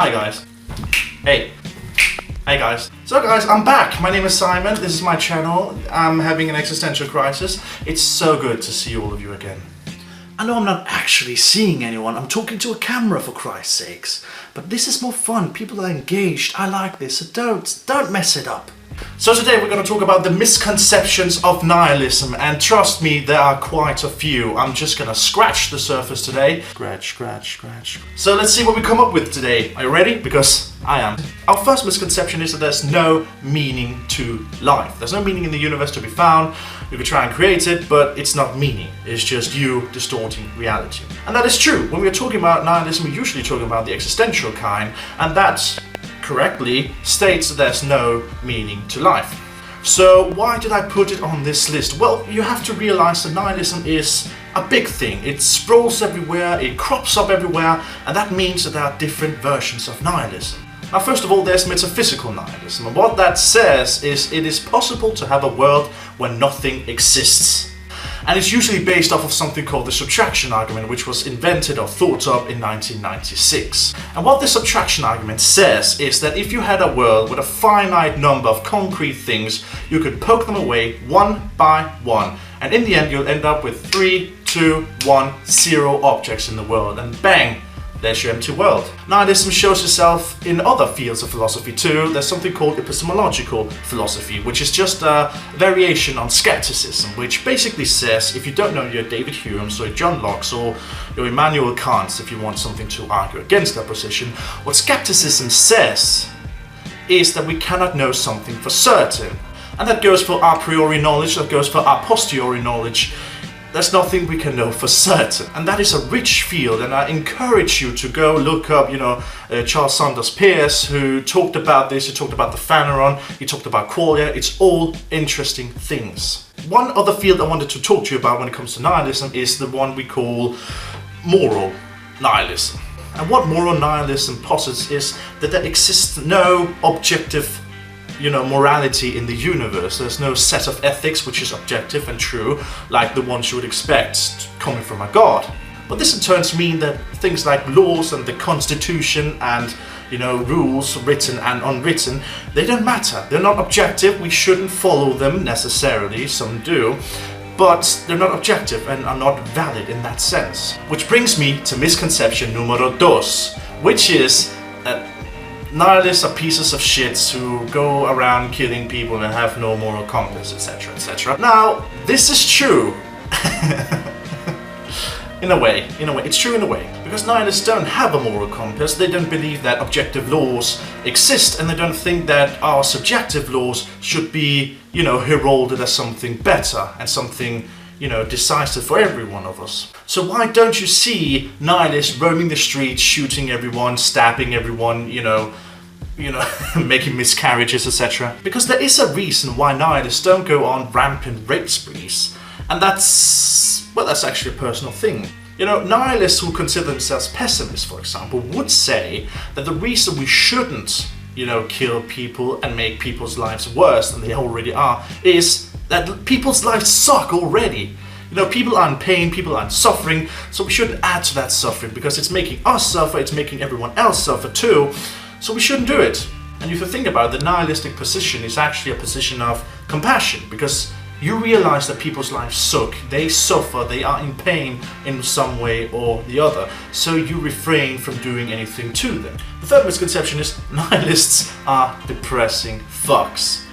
Hi guys. Hey. Hey guys. So guys, I'm back. My name is Simon. This is my channel. I'm having an existential crisis. It's so good to see all of you again. I know I'm not actually seeing anyone. I'm talking to a camera for Christ's sakes. But this is more fun. People are engaged. I like this. So don't mess it up. So today we're going to talk about the misconceptions of nihilism, and trust me, there are quite a few. I'm just going to scratch the surface today. Scratch. So let's see what we come up with today. Are you ready? Because I am. Our first misconception is that there's no meaning to life. There's no meaning in the universe to be found. You could try and create it, but it's not meaning. It's just you distorting reality. And that is true. When we're talking about nihilism, we're usually talking about the existential kind, and that's correctly states that there's no meaning to life. So why did I put it on this list? Well, you have to realize that nihilism is a big thing. It sprawls everywhere, it crops up everywhere, and that means that there are different versions of nihilism. Now, first of all, there's metaphysical nihilism, and what that says is it is possible to have a world where nothing exists. And it's usually based off of something called the subtraction argument, which was invented or thought of in 1996. And what the subtraction argument says is that if you had a world with a finite number of concrete things, you could poke them away one by one. And in the end, you'll end up with 3, 2, 1, 0 objects in the world. And bang! There's your empty world. Nihilism shows itself in other fields of philosophy too. There's something called epistemological philosophy, which is just a variation on skepticism, which basically says if you don't know your David Hume's or John Locke's or your Immanuel Kant's, if you want something to argue against that position, what skepticism says is that we cannot know something for certain. And that goes for a priori knowledge, that goes for a posteriori knowledge. There's nothing we can know for certain, and that is a rich field, and I encourage you to go look up, Charles Sanders Peirce, who talked about this. He talked about the Phaneron, he talked about qualia. It's all interesting things. One other field I wanted to talk to you about when it comes to nihilism is the one we call moral nihilism. And what moral nihilism posits is that there exists no objective morality in the universe. There's no set of ethics which is objective and true, like the ones you would expect coming from a god. But this in turn means that things like laws and the constitution and rules, written and unwritten, they don't matter. They're not objective. We shouldn't follow them necessarily. Some do. But they're not objective and are not valid in that sense. Which brings me to misconception No2, which is that nihilists are pieces of shits who go around killing people and have no moral compass, etc, etc. Now, this is true. In a way, it's true in a way. Because nihilists don't have a moral compass, they don't believe that objective laws exist, and they don't think that our subjective laws should be, heralded as something better and something decisive for every one of us. So why don't you see nihilists roaming the streets, shooting everyone, stabbing everyone, making miscarriages, etc. Because there is a reason why nihilists don't go on rampant rape sprees. And that's actually a personal thing. Nihilists who consider themselves pessimists, for example, would say that the reason we shouldn't, kill people and make people's lives worse than they already are is that people's lives suck already. People are in pain, people are in suffering, so we shouldn't add to that suffering because it's making us suffer, it's making everyone else suffer too, so we shouldn't do it. And if you think about it, the nihilistic position is actually a position of compassion, because you realize that people's lives suck, they suffer, they are in pain in some way or the other, so you refrain from doing anything to them. The third misconception is nihilists are depressing fucks.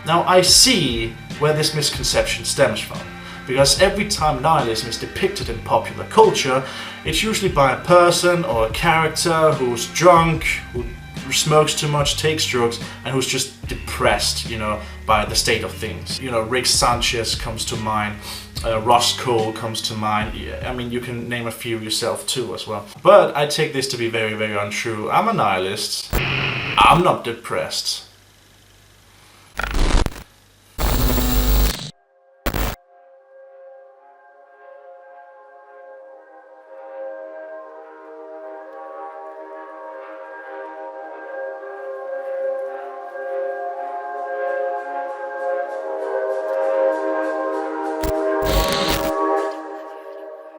Now I see where this misconception stems from, because every time nihilism is depicted in popular culture, it's usually by a person or a character who's drunk, who smokes too much, takes drugs, and who's just depressed, by the state of things. Rick Sanchez comes to mind, Ross Cole comes to mind. I mean, you can name a few yourself too as well. But I take this to be very, very untrue. I'm a nihilist. I'm not depressed.